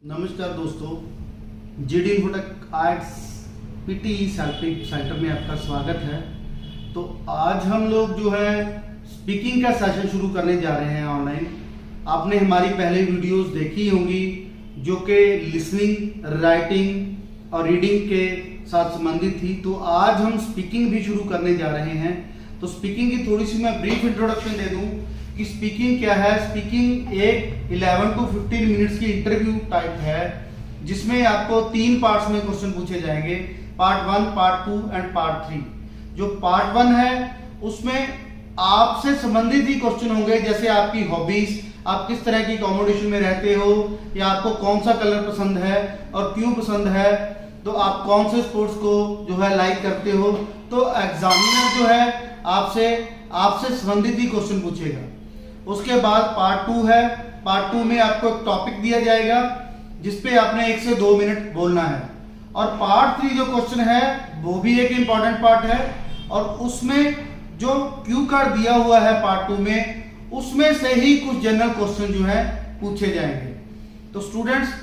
नमस्कार दोस्तों, GD infotech arts PT selfie centre में आपका स्वागत है। तो आज हम लोग जो है स्पीकिंग का सेशन शुरू करने जा रहे हैं ऑनलाइन। आपने हमारी पहले वीडियोस देखी होंगी जो कि लिसनिंग, राइटिंग और रीडिंग के साथ संबंधित थी। तो आज हम स्पीकिंग भी शुरू करने जा रहे हैं। तो स्पीकिंग की थोड़ी सी मैं ब्रीफ इंट्रोडक्शन दे दूं कि स्पीकिंग क्या है। स्पीकिंग एक 11 to 15 मिनट्स की इंटरव्यू टाइप है जिसमें आपको 3 पार्ट्स में क्वेश्चन पूछे जाएंगे, पार्ट 1, पार्ट 2 एंड पार्ट 3। जो पार्ट 1 है उसमें आपसे संबंधित ही क्वेश्चन होंगे, जैसे आपकी हॉबीज, आप किस तरह की अकोमोडेशन में रहते हो, या आपको कौन सा कलर पसंद है और क्यों पसंद है, तो आप कौन से स्पोर्ट्स को जो है लाइक करते हो। तो एग्जामिनर जो है आपसे संबंधित ही क्वेश्चन पूछेगा। उसके बाद पार्ट 2 है। पार्ट 2 में आपको एक टॉपिक दिया जाएगा जिसपे आपने 1 से 2 मिनट बोलना है। और पार्ट 3 जो क्वेश्चन है वो भी एक इंपॉर्टेंट पार्ट है, और उसमें जो क्यू कार्ड दिया हुआ है पार्ट 2 में, उसमें से ही कुछ जनरल क्वेश्चन जो है पूछे जाएंगे। तो स्टूडेंट्स,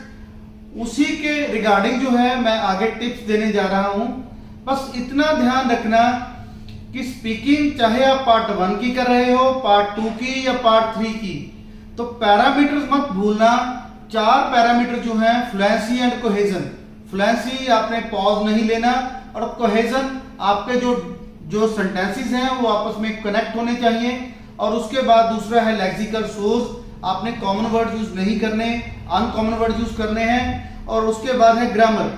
उसी के रिगार्डिंग जो है मैं आगे टिप्स देने जा रहा हूं। बस इतना ध्यान रखना कि स्पीकिंग चाहे आप पार्ट 1 की कर रहे हो, पार्ट 2 की या पार्ट 3 की, तो पैरामीटर्स मत भूलना। 4 पैरामीटर जो हैं, फ्लुएंसी एंड कोहेजन। फ्लुएंसी आपने पॉज नहीं लेना, और कोहेजन आपके जो सेंटेंसेस हैं वो आपस में कनेक्ट होने चाहिए। और उसके बाद दूसरा है लेक्सिकल सोर्स, आपने कॉमन वर्ड यूज नहीं करने, अनकॉमन वर्ड यूज करने हैं। और उसके बाद है ग्रामर।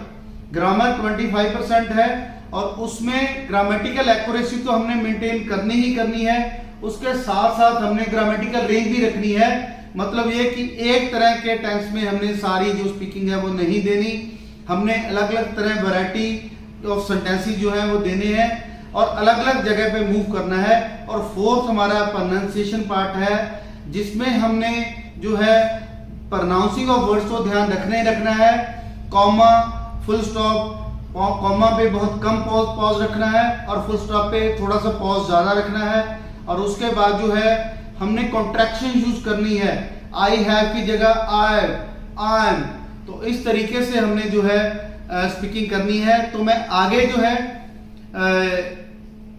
ग्रामर 25% है, और उसमें ग्रामेटिकल एक्यूरेसी तो हमने मेंटेन करनी ही करनी है। उसके साथ साथ हमने ग्रामेटिकल रेंज भी रखनी है। मतलब ये कि एक तरह के टेंस में हमने सारी जो स्पीकिंग है वो नहीं देनी, हमने अलग अलग तरह वैरायटी ऑफ सेंटेंसेस जो है वो देने हैं और अलग अलग जगह पे मूव करना है। और फोर्थ हमारा प्रोनाउंसिएशन पार्ट है, जिसमें हमने जो है प्रोनाउंसिंग ऑफ वर्ड्स को ध्यान रखना है। कॉमा, फुल स्टॉप, कॉमा पे बहुत कम पॉज रखना है, और फुल स्टॉप पे थोड़ा सा पॉज ज्यादा रखना है। और उसके बाद जो है हमने कॉन्ट्रैक्शन यूज करनी है, आई हैव की जगह आई एम। तो इस तरीके से हमने जो है स्पीकिंग करनी है। तो मैं आगे जो है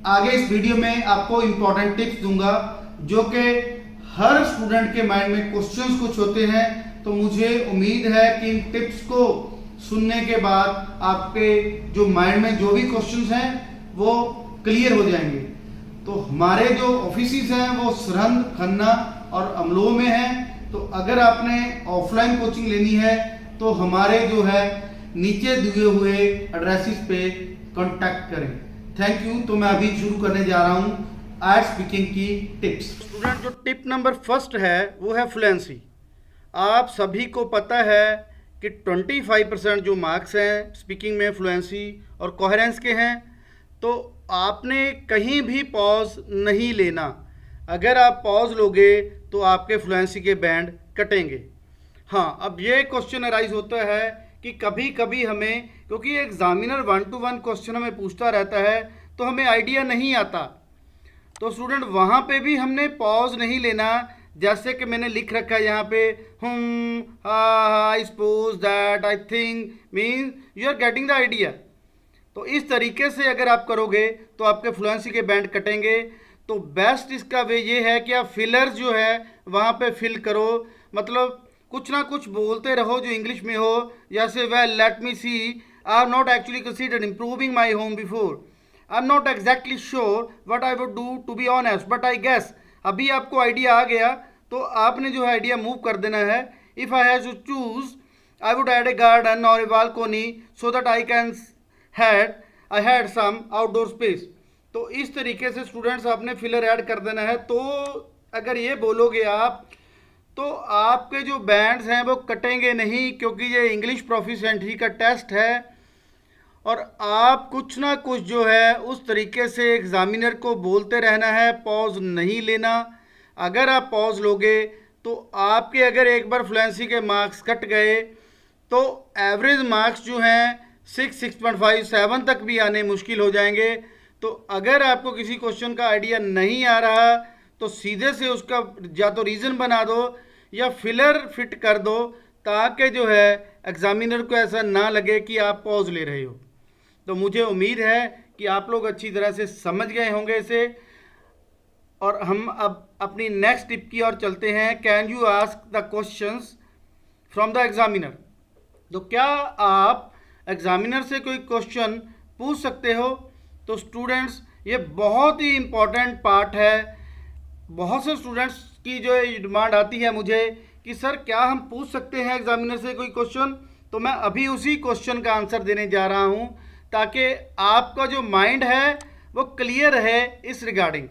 आगे इस वीडियो में आपको इंपॉर्टेंट टिप्स दूंगा, जो कि हर स्टूडेंट के माइंड में क्वेश्चंस कुछ होते हैं। तो मुझे उम्मीद है कि इन टिप्स को सुनने के बाद आपके जो माइंड में जो भी क्वेश्चंस हैं वो क्लियर हो जाएंगे। तो हमारे जो ऑफिसेस हैं वो सरहंद, खन्ना और अमलोह में हैं। तो अगर आपने ऑफलाइन कोचिंग लेनी है तो हमारे जो है नीचे दिए हुए एड्रेसेस पे कांटेक्ट करें। Thank you. तो मैं अभी शुरू करने जा रहा हूं आज स्पीकिंग की टिप्स। स्टूडेंट, जो टिप नंबर फर्स्ट है वो है फ्लुएंसी। आप सभी को पता है कि 25% जो मार्क्स हैं स्पीकिंग में फ्लुएंसी और कोहेरेंस के हैं। तो आपने कहीं भी पॉज नहीं लेना। अगर आप पॉज लोगे तो आपके फ्लुएंसी के बैंड कटेंगे। हाँ, अब ये क्वेश्चन अराइज होता है कि कभी कभी हमें, क्योंकि एग्जामिनर 1 to 1 क्वेश्चन हमें पूछता रहता है तो हमें आइडिया नहीं आता। तो स्टूडेंट, वहाँ पे भी हमने पॉज नहीं लेना। जैसे कि मैंने लिख रखा है यहाँ पे, I suppose that, I think, mean you are getting the idea. तो इस तरीके से अगर आप करोगे तो आपके फ्लुएंसी के बैंड कटेंगे। तो बेस्ट इसका वे ये है कि आप फिलर्स जो है वहाँ पे फिल करो। मतलब कुछ ना कुछ बोलते रहो जो इंग्लिश में हो, जैसे well let me see, I have not actually considered improving my home before, I am not exactly sure what I would do to be honest but I guess. अभी आपको आइडिया आ गया तो आपने जो है आइडिया मूव कर देना है। If I have to choose, I would add a garden और a balcony so that I had some outdoor space. तो इस तरीके से स्टूडेंट्स आपने फिलर ऐड कर देना है। तो अगर ये बोलोगे आप तो आपके जो बैंड्स हैं वो कटेंगे नहीं, क्योंकि ये इंग्लिश प्रोफिशिएंसी का टेस्ट है। और आप कुछ ना कुछ जो है उस तरीके से एग्जामिनर को बोलते रहना है, पॉज नहीं लेना। अगर आप पॉज लोगे तो आपके अगर एक बार फ्लुएंसी के मार्क्स कट गए तो एवरेज मार्क्स जो हैं 6, 6.5, 7 तक भी आने मुश्किल हो जाएंगे। तो अगर आपको किसी क्वेश्चन का आइडिया नहीं आ रहा तो सीधे से उसका या तो रीज़न बना दो या फिलर फिट कर दो, ताकि जो है एग्जामिनर को ऐसा ना लगे कि आप पॉज ले रहे हो। तो मुझे उम्मीद है कि आप लोग अच्छी तरह से समझ गए होंगे इसे। और हम अब अपनी नेक्स्ट टिप की ओर चलते हैं। Can you ask the questions from the examiner. तो क्या आप एग्जामिनर से कोई क्वेश्चन पूछ सकते हो? तो स्टूडेंट्स, ये बहुत ही इम्पॉर्टेंट पार्ट है। बहुत से स्टूडेंट्स की जो डिमांड आती है मुझे कि सर क्या हम पूछ सकते हैं एग्जामिनर से कोई क्वेश्चन? तो मैं अभी उसी क्वेश्चन का आंसर देने जा रहा हूं, ताकि आपका जो माइंड है वो क्लियर रहे इस रिगार्डिंग।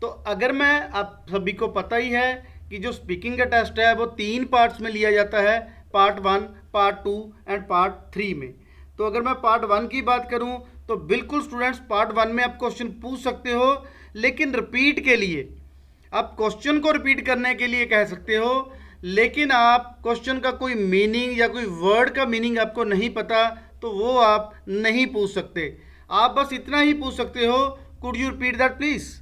तो अगर मैं, आप सभी को पता ही है कि जो स्पीकिंग का टेस्ट है वो 3 पार्ट्स में लिया जाता है, पार्ट 1, पार्ट 2 एंड पार्ट 3 में। तो अगर मैं पार्ट 1 की बात करूं तो बिल्कुल स्टूडेंट्स पार्ट 1 में आप क्वेश्चन पूछ सकते हो, लेकिन रिपीट के लिए आप क्वेश्चन को रिपीट करने के लिए कह सकते हो, लेकिन आप क्वेश्चन का कोई मीनिंग या कोई वर्ड का मीनिंग आपको नहीं पता तो वो आप नहीं पूछ सकते। आप बस इतना ही पूछ सकते हो, could you repeat that please.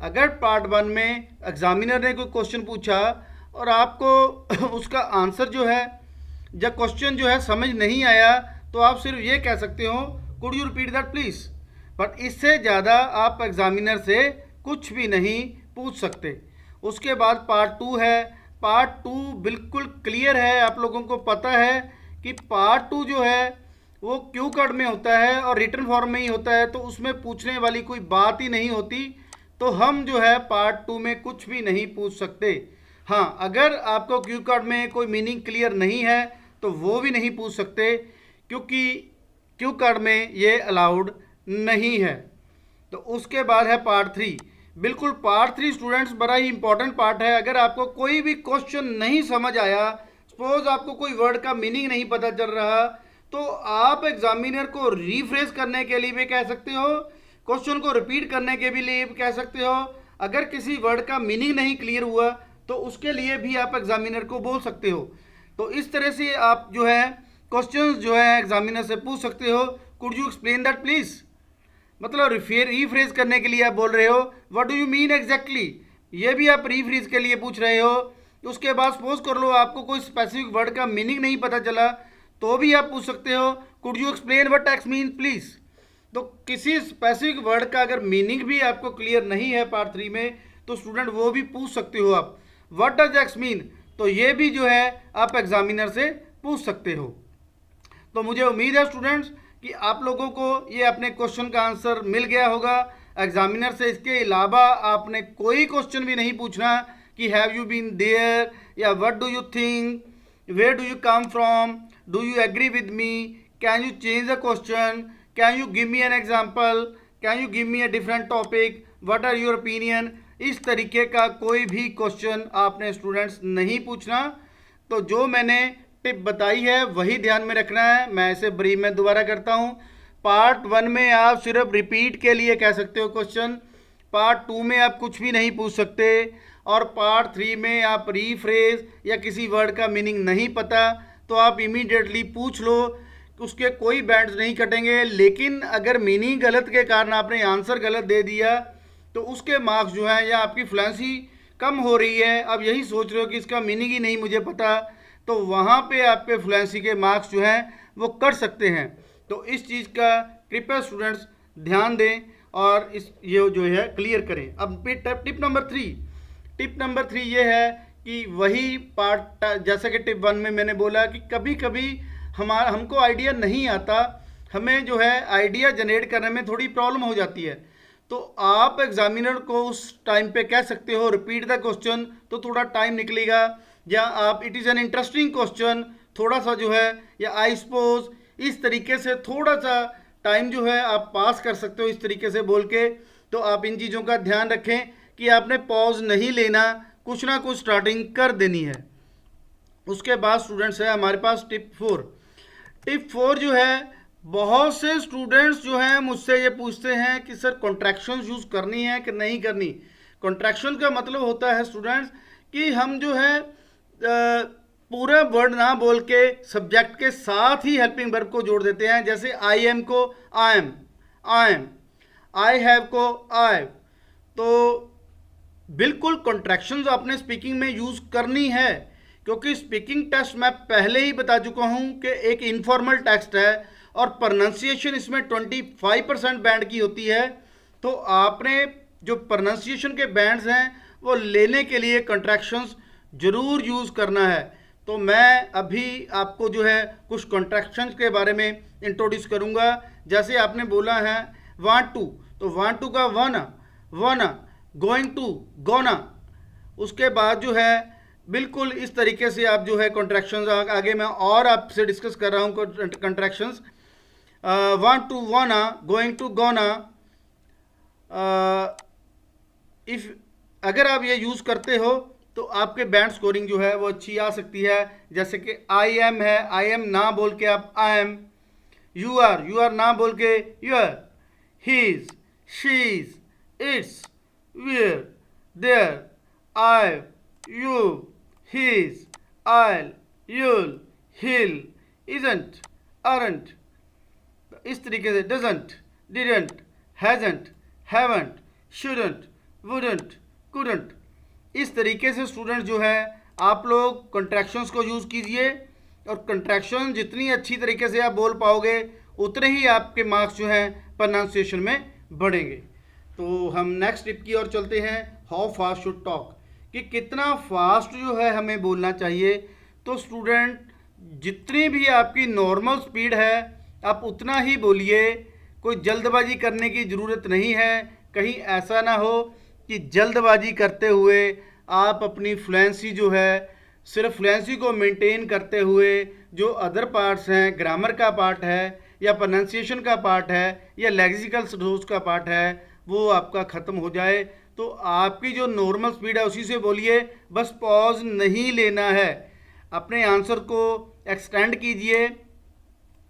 अगर पार्ट 1 में एग्जामिनर ने कोई क्वेश्चन पूछा और आपको उसका आंसर जो है या क्वेश्चन जो है समझ नहीं आया, तो आप सिर्फ ये कह सकते हो, could you repeat that please. But इससे ज़्यादा आप एग्जामिनर से कुछ भी नहीं पूछ सकते। उसके बाद पार्ट 2 है। पार्ट 2 बिल्कुल क्लियर है, आप लोगों को पता है कि पार्ट 2 जो है वो क्यू कार्ड में होता है और रिटन फॉर्म में ही होता है, तो उसमें पूछने वाली कोई बात ही नहीं होती। तो हम जो है पार्ट 2 में कुछ भी नहीं पूछ सकते। हाँ, अगर आपको क्यू कार्ड में कोई मीनिंग क्लियर नहीं है तो वो भी नहीं पूछ सकते, क्योंकि क्यू कार्ड में ये अलाउड नहीं है। तो उसके बाद है पार्ट 3। बिल्कुल पार्ट 3 स्टूडेंट्स बड़ा ही इंपॉर्टेंट पार्ट है। अगर आपको कोई भी क्वेश्चन नहीं समझ आया, सपोज आपको कोई वर्ड का मीनिंग नहीं पता चल रहा, तो आप एग्जामिनर को रीफ्रेश करने के लिए भी कह सकते हो, क्वेश्चन को रिपीट करने के भी लिए कह सकते हो। अगर किसी वर्ड का मीनिंग नहीं क्लियर हुआ तो उसके लिए भी आप एग्जामिनर को बोल सकते हो। तो इस तरह से आप जो है क्वेश्चंस जो है एग्जामिनर से पूछ सकते हो, could you explain that please. मतलब रीफ्रेज करने के लिए आप बोल रहे हो, what do you mean exactly, ये भी आप रीफ्रेज के लिए पूछ रहे हो। उसके बाद सपोज कर लो आपको कोई स्पेसिफिक वर्ड का मीनिंग नहीं पता चला, तो भी आप पूछ सकते हो, could you explain what x mean please. तो किसी स्पेसिफिक वर्ड का अगर मीनिंग भी आपको क्लियर नहीं है पार्ट 3 में, तो स्टूडेंट वो भी पूछ सकते हो आप, व्हाट डज एक्स मीन। तो ये भी जो है आप एग्जामिनर से पूछ सकते हो। तो मुझे उम्मीद है स्टूडेंट्स कि आप लोगों को ये अपने क्वेश्चन का आंसर मिल गया होगा एग्जामिनर से। इसके अलावा आपने कोई क्वेश्चन भी नहीं पूछना कि हैव यू बीन देयर, या what do you think, where do you come from, do you agree with me, can you change the question, can you give me an example, can you give me a different topic, what are your opinion. इस तरीके का कोई भी question आपने students नहीं पूछना। तो जो मैंने टिप बताई है वही ध्यान में रखना है। मैं इसे ब्रीफ में दोबारा करता हूँ। पार्ट 1 में आप सिर्फ रिपीट के लिए कह सकते हो क्वेश्चन, पार्ट 2 में आप कुछ भी नहीं पूछ सकते, और पार्ट 3 में आप रीफ्रेज या किसी वर्ड का मीनिंग नहीं पता तो आप इमीडिएटली पूछ लो, उसके कोई बैंड्स नहीं कटेंगे। लेकिन अगर मीनिंग गलत के कारण आपने आंसर गलत दे दिया तो उसके मार्क्स जो हैं, या आपकी फ्लुएंसी कम हो रही है, अब यही सोच रहे हो कि इसका मीनिंग ही नहीं मुझे पता, तो वहाँ पे आपके फ्लुएंसी के मार्क्स जो हैं वो कट सकते हैं। तो इस चीज़ का कृपया स्टूडेंट्स ध्यान दें और इस ये जो है क्लियर करें। अब टिप नंबर 3, टिप नंबर 3 ये है कि वही पार्ट, जैसा कि टिप 1 में मैंने बोला कि कभी कभी हमको आइडिया नहीं आता, हमें जो है आइडिया जनरेट करने में थोड़ी प्रॉब्लम हो जाती है। तो आप एग्जामिनर को उस टाइम पे कह सकते हो, रिपीट द क्वेश्चन, तो थोड़ा टाइम निकलेगा, या आप it is an interesting question, थोड़ा सा जो है, या आई सपोज, इस तरीके से थोड़ा सा टाइम जो है आप पास कर सकते हो इस तरीके से बोल के। तो आप इन चीज़ों का ध्यान रखें कि आपने पॉज नहीं लेना, कुछ ना कुछ स्टार्टिंग कर देनी है। उसके बाद स्टूडेंट्स है हमारे पास टिप 4। टिप 4 जो है, बहुत से स्टूडेंट्स जो हैं मुझसे ये पूछते हैं कि सर कॉन्ट्रैक्शंस यूज़ करनी है कि नहीं करनी। कॉन्ट्रैक्शन का मतलब होता है स्टूडेंट्स कि हम जो है पूरा वर्ड ना बोल के सब्जेक्ट के साथ ही हेल्पिंग वर्ब को जोड़ देते हैं। जैसे आई एम को आई एम, आई हैव को आई। तो बिल्कुल कॉन्ट्रैक्शंस आपने स्पीकिंग में यूज़ करनी है, क्योंकि स्पीकिंग टेस्ट मैं पहले ही बता चुका हूं कि एक इनफॉर्मल टेस्ट है और प्रोनाउंसिएशन इसमें 25% बैंड की होती है। तो आपने जो प्रोनाउंसिएशन के बैंड्स हैं वो लेने के लिए कंट्रैक्शंस जरूर यूज़ करना है। तो मैं अभी आपको जो है कुछ कंट्रैक्शंस के बारे में इंट्रोड्यूस करूंगा। जैसे आपने बोला है वांट टू, तो वांट टू का वाना, गोइंग टू गोना। उसके बाद जो है बिल्कुल इस तरीके से आप जो है कॉन्ट्रैक्शंस आगे मैं और आपसे डिस्कस कर रहा हूँ कॉन्ट्रैक्शंस। वांट टू वाना, गोइंग टू गोना। इफ अगर आप ये यूज़ करते हो तो आपके बैंड स्कोरिंग जो है वो अच्छी आ सकती है। जैसे कि आई एम है, आई एम ना बोल के आप आई एम, यू आर ना बोल के you're, he's, she's, it's, we're, they're, I, you, he's, I'll, you'll, he'll, isn't, aren't. इस तरीके से doesn't, didn't, hasn't, haven't, shouldn't, wouldn't, couldn't. इस तरीके से स्टूडेंट जो है आप लोग कंट्रैक्शंस को यूज़ कीजिए और कंट्रैक्शन जितनी अच्छी तरीके से आप बोल पाओगे उतने ही आपके मार्क्स जो हैं प्रोनाउंसिएशन में बढ़ेंगे। तो हम नेक्स्ट टिप की ओर चलते हैं, हाउ फास्ट शुड टॉक, कि कितना फास्ट जो है हमें बोलना चाहिए। तो स्टूडेंट जितनी भी आपकी नॉर्मल स्पीड है आप उतना ही बोलिए, कोई जल्दबाजी करने की ज़रूरत नहीं है। कहीं ऐसा ना हो कि जल्दबाजी करते हुए आप अपनी फ्लुएंसी जो है सिर्फ फ्लुएंसी को मेंटेन करते हुए जो अदर पार्ट्स हैं, ग्रामर का पार्ट है या प्रोनाउंसिएशन का पार्ट है या लेक्सिकल सोर्स का पार्ट है, वो आपका ख़त्म हो जाए। तो आपकी जो नॉर्मल स्पीड है उसी से बोलिए, बस पॉज नहीं लेना है। अपने आंसर को एक्सटेंड कीजिए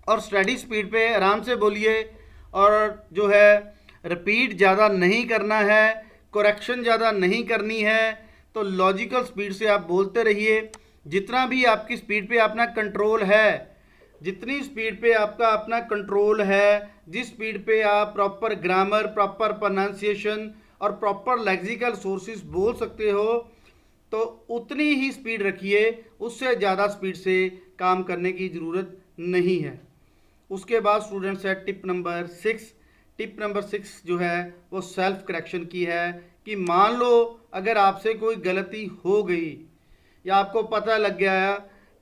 और स्टडी स्पीड पे आराम से बोलिए और जो है रिपीट ज़्यादा नहीं करना है, करेक्शन ज़्यादा नहीं करनी है। तो लॉजिकल स्पीड से आप बोलते रहिए। जितना भी आपकी स्पीड पे अपना कंट्रोल है, जितनी स्पीड पे आपका अपना कंट्रोल है, जिस स्पीड पे आप प्रॉपर ग्रामर, प्रॉपर प्रोनाउंसिएशन और प्रॉपर लेक्सिकल सोर्सेज बोल सकते हो, तो उतनी ही स्पीड रखिए। उससे ज़्यादा स्पीड से काम करने की ज़रूरत नहीं है। उसके बाद स्टूडेंट्स है टिप नंबर 6। टिप नंबर 6 जो है वो सेल्फ करेक्शन की है, कि मान लो अगर आपसे कोई गलती हो गई या आपको पता लग गया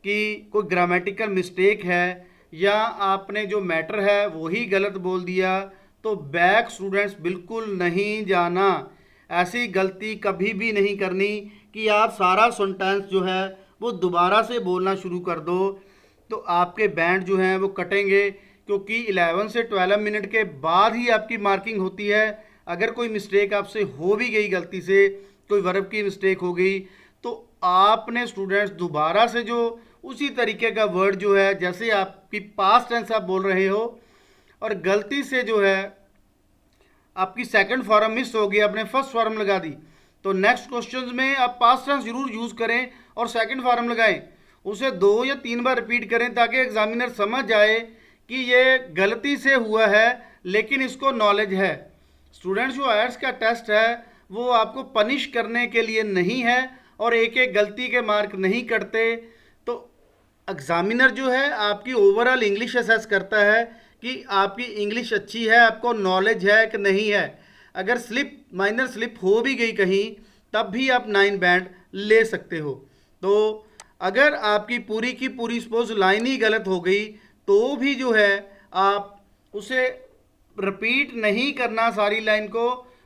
कि कोई ग्रामेटिकल मिस्टेक है या आपने जो मैटर है वही गलत बोल दिया, तो बैक स्टूडेंट्स बिल्कुल नहीं जाना। ऐसी गलती कभी भी नहीं करनी कि आप सारा सेंटेंस जो है वो दोबारा से बोलना शुरू कर दो, तो आपके बैंड जो हैं वो कटेंगे। क्योंकि 11 से 12 मिनट के बाद ही आपकी मार्किंग होती है। अगर कोई मिस्टेक आपसे हो भी गई, गलती से कोई वर्ब की मिस्टेक हो गई, तो आपने स्टूडेंट्स दोबारा से जो उसी तरीके का वर्ड जो है, जैसे आपकी पास्ट टेंस आप बोल रहे हो और गलती से जो है आपकी सेकंड फॉर्म मिस हो गई, आपने फर्स्ट फॉर्म लगा दी, तो नेक्स्ट क्वेश्चंस में आप पास्ट टेंस जरूर यूज़ करें और सेकंड फॉर्म लगाएं। उसे 2 या 3 बार रिपीट करें ताकि एग्जामिनर समझ जाए कि ये गलती से हुआ है लेकिन इसको नॉलेज है। स्टूडेंट्स जो आयल्स का टेस्ट है वो आपको पनिश करने के लिए नहीं है और एक एक गलती के मार्क नहीं कटते। तो एग्जामिनर जो है आपकी ओवरऑल इंग्लिश असेस करता है कि आपकी इंग्लिश अच्छी है, आपको नॉलेज है कि नहीं है। अगर माइनर स्लिप हो भी गई कहीं तब भी आप 9 बैंड ले सकते हो। तो अगर आपकी पूरी की पूरी सपोज लाइन ही गलत हो गई तो भी जो है आप उसे रिपीट नहीं करना सारी लाइन को,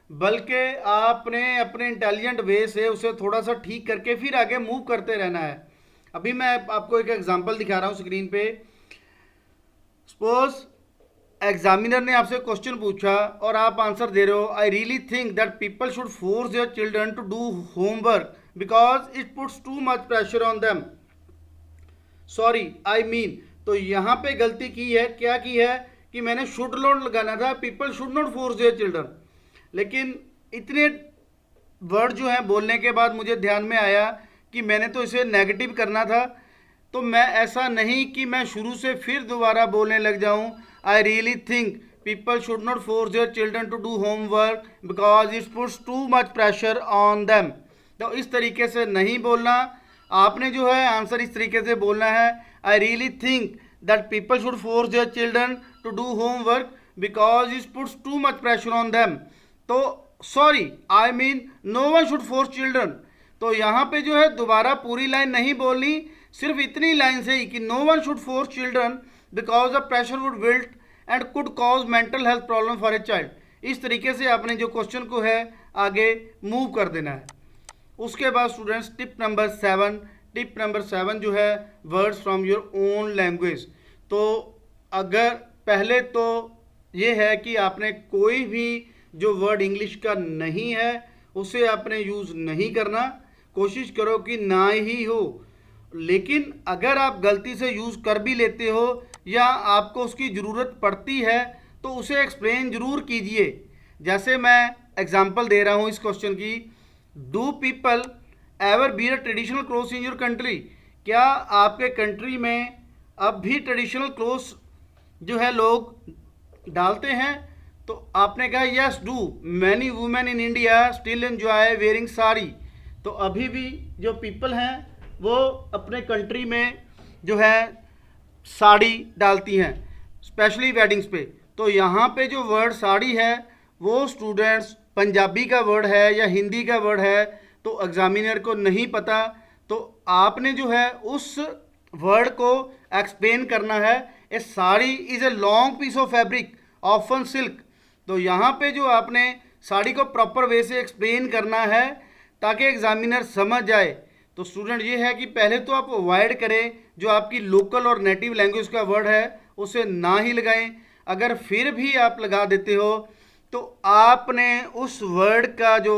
बल्कि आपने अपने इंटेलिजेंट वे से उसे थोड़ा सा ठीक करके फिर आगे मूव करते रहना है। अभी मैं आपको एक एग्जांपल दिखा रहा हूँ स्क्रीन पे। सपोज एग्जामिनर ने आपसे क्वेश्चन पूछा और आप आंसर दे रहे हो, I really think that people should force their children to do homework because it puts too much pressure on them. Sorry I mean, तो यहाँ पे गलती की है, क्या की है कि मैंने शुड नॉट लगाना था, people should not force their children. लेकिन इतने वर्ड जो हैं बोलने के बाद मुझे ध्यान में आया कि मैंने तो इसे नेगेटिव करना था। तो मैं ऐसा नहीं कि मैं शुरू से फिर दोबारा बोलने लग जाऊं, I really think people should not force their children to do homework because it puts too much pressure on them. तो इस तरीके से नहीं बोलना। आपने जो है आंसर इस तरीके से बोलना है, I really think that people should force their children to do homework because it puts too much pressure on them. तो sorry, I mean no one should force children. तो यहाँ पे जो है दोबारा पूरी लाइन नहीं बोलनी, सिर्फ इतनी लाइन से ही कि no one should force children because the pressure would build and could cause mental health problem for a child. इस तरीके से आपने जो क्वेश्चन को है आगे मूव कर देना है। उसके बाद students tip number 7, tip number 7 जो है words from your own language. तो अगर पहले तो ये है कि आपने कोई भी जो वर्ड इंग्लिश का नहीं है उसे आपने यूज़ नहीं करना, कोशिश करो कि ना ही हो। लेकिन अगर आप गलती से यूज़ कर भी लेते हो या आपको उसकी ज़रूरत पड़ती है तो उसे एक्सप्लेन ज़रूर कीजिए। जैसे मैं एग्जांपल दे रहा हूँ इस क्वेश्चन की, do people ever wear traditional clothes in your country. क्या आपके कंट्री में अब भी ट्रेडिशनल क्लोथ्स जो है लोग डालते हैं? तो आपने कहा yes do, many women in India still enjoy wearing sari. तो अभी भी जो पीपल हैं वो अपने कंट्री में जो है साड़ी डालती हैं, स्पेशली वेडिंग्स पे। तो यहाँ पे जो वर्ड साड़ी है वो स्टूडेंट्स पंजाबी का वर्ड है या हिंदी का वर्ड है, तो एग्जामिनर को नहीं पता। तो आपने जो है उस वर्ड को एक्सप्लेन करना है। A sari is a long piece of fabric often silk. तो यहाँ पे जो आपने साड़ी को प्रॉपर वे से एक्सप्लेन करना है ताकि एग्जामिनर समझ जाए। तो स्टूडेंट ये है कि पहले तो आप अवॉइड करें जो आपकी लोकल और नेटिव लैंग्वेज का वर्ड है उसे ना ही लगाएं। अगर फिर भी आप लगा देते हो तो आपने उस वर्ड का जो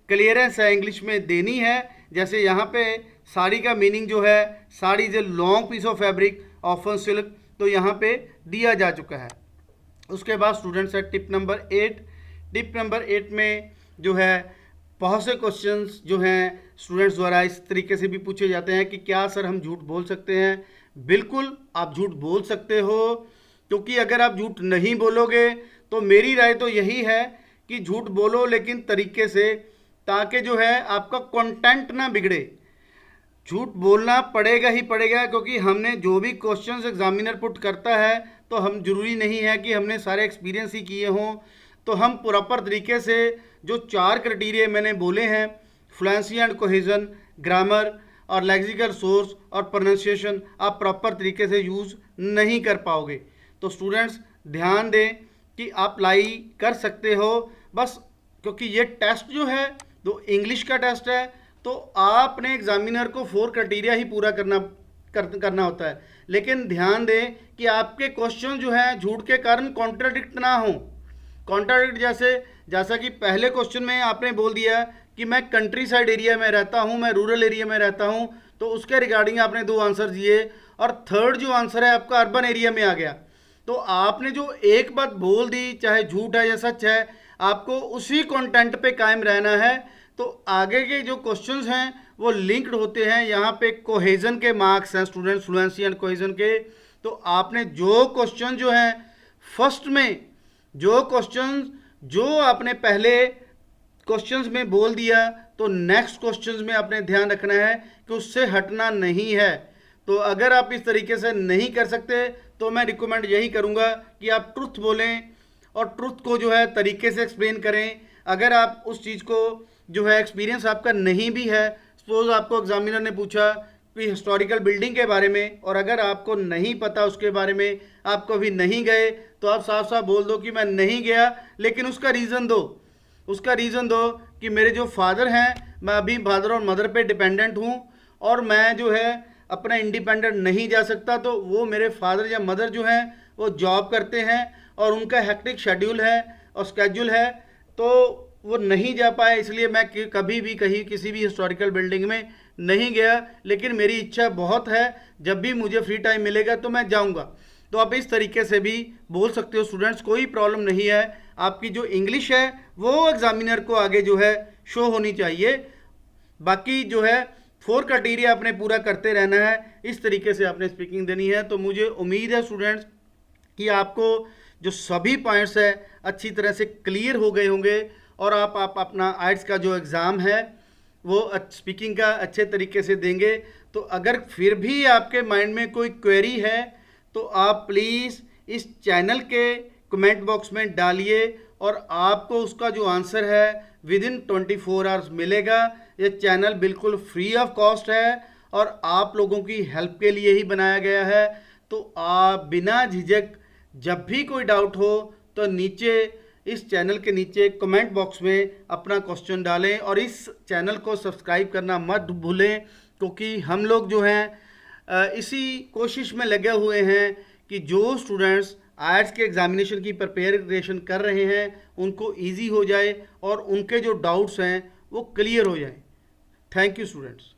क्लियरेंस है इंग्लिश में देनी है। जैसे यहाँ पे साड़ी का मीनिंग जो है sari is a long piece of fabric often silk, तो यहाँ पे दिया जा चुका है। उसके बाद स्टूडेंट्स है टिप नंबर 8। टिप नंबर 8 में जो है बहुत से क्वेश्चंस जो हैं स्टूडेंट्स द्वारा इस तरीके से भी पूछे जाते हैं कि क्या सर हम झूठ बोल सकते हैं? बिल्कुल आप झूठ बोल सकते हो, क्योंकि अगर आप झूठ नहीं बोलोगे तो मेरी राय तो यही है कि झूठ बोलो लेकिन तरीके से, ताकि जो है आपका कंटेंट ना बिगड़े। झूठ बोलना पड़ेगा ही पड़ेगा, क्योंकि हमने जो भी क्वेश्चंस एग्जामिनर पुट करता है तो हम जरूरी नहीं है कि हमने सारे एक्सपीरियंस ही किए हों। तो हम प्रॉपर तरीके से जो 4 क्राइटेरिया मैंने बोले हैं, फ्लुएंसी एंड कोहेजन, ग्रामर और लेक्सिकल सोर्स और प्रोनाउंसिएशन, आप प्रॉपर तरीके से यूज़ नहीं कर पाओगे। तो स्टूडेंट्स ध्यान दें कि आप लाई कर सकते हो बस, क्योंकि ये टेस्ट जो है तो इंग्लिश का टेस्ट है, तो आपने एग्जामिनर को 4 क्राइटेरिया ही पूरा करना होता है। लेकिन ध्यान दें कि आपके क्वेश्चन जो है झूठ के कारण कॉन्ट्राडिक्ट ना हो। कॉन्ट्राडिक्ट जैसा कि पहले क्वेश्चन में आपने बोल दिया कि मैं कंट्री साइड एरिया में रहता हूँ, मैं रूरल एरिया में रहता हूँ, तो उसके रिगार्डिंग आपने 2 आंसर दिए, और थर्ड जो आंसर है आपका अर्बन एरिया में आ गया। तो आपने जो एक बात बोल दी, चाहे झूठ है या सच है, आपको उसी कंटेंट पे कायम रहना है। तो आगे के जो क्वेश्चंस हैं वो लिंक्ड होते हैं। यहाँ पे कोहेजन के मार्क्स हैं स्टूडेंट, फ्लुएंसी एंड कोहेजन के। तो आपने जो क्वेश्चन जो हैं फर्स्ट में जो क्वेश्चंस जो आपने पहले क्वेश्चंस में बोल दिया, तो नेक्स्ट क्वेश्चंस में आपने ध्यान रखना है कि उससे हटना नहीं है। तो अगर आप इस तरीके से नहीं कर सकते तो मैं रिकमेंड यही करूंगा कि आप ट्रुथ बोलें और ट्रुथ को जो है तरीके से एक्सप्लेन करें। अगर आप उस चीज़ को जो है एक्सपीरियंस आपका नहीं भी है, सपोज आपको एग्जामिनर ने पूछा कि हिस्टोरिकल बिल्डिंग के बारे में, और अगर आपको नहीं पता उसके बारे में, आप कभी नहीं गए, तो आप साफ साफ बोल दो कि मैं नहीं गया, लेकिन उसका रीज़न दो। उसका रीज़न दो कि मेरे जो फादर हैं, मैं अभी फादर और मदर पे डिपेंडेंट हूँ और मैं जो है अपना इंडिपेंडेंट नहीं जा सकता। तो वो मेरे फादर या मदर जो हैं वो जॉब करते हैं और उनका हेक्टिक शेड्यूल है और स्केड्यूल है, तो वो नहीं जा पाए, इसलिए मैं कभी भी कहीं किसी भी हिस्टोरिकल बिल्डिंग में नहीं गया, लेकिन मेरी इच्छा बहुत है, जब भी मुझे फ्री टाइम मिलेगा तो मैं जाऊंगा। तो आप इस तरीके से भी बोल सकते हो स्टूडेंट्स, कोई प्रॉब्लम नहीं है। आपकी जो इंग्लिश है वो एग्जामिनर को आगे जो है शो होनी चाहिए। बाकी जो है 4 क्राइटेरिया आपने पूरा करते रहना है, इस तरीके से आपने स्पीकिंग देनी है। तो मुझे उम्मीद है स्टूडेंट्स कि आपको जो सभी पॉइंट्स है अच्छी तरह से क्लियर हो गए होंगे और आप अपना आइट्स का जो एग्ज़ाम है वो स्पीकिंग का अच्छे तरीके से देंगे। तो अगर फिर भी आपके माइंड में कोई क्वेरी है तो आप प्लीज़ इस चैनल के कमेंट बॉक्स में डालिए और आपको उसका जो आंसर है विद इन 24 आवर्स मिलेगा। ये चैनल बिल्कुल फ्री ऑफ कॉस्ट है और आप लोगों की हेल्प के लिए ही बनाया गया है। तो आप बिना झिझक जब भी कोई डाउट हो तो नीचे इस चैनल के नीचे कमेंट बॉक्स में अपना क्वेश्चन डालें और इस चैनल को सब्सक्राइब करना मत भूलें, क्योंकि हम लोग जो हैं इसी कोशिश में लगे हुए हैं कि जो स्टूडेंट्स आईएलटीएस के एग्जामिनेशन की प्रिपरेशन कर रहे हैं उनको इजी हो जाए और उनके जो डाउट्स हैं वो क्लियर हो जाए। Thank you students.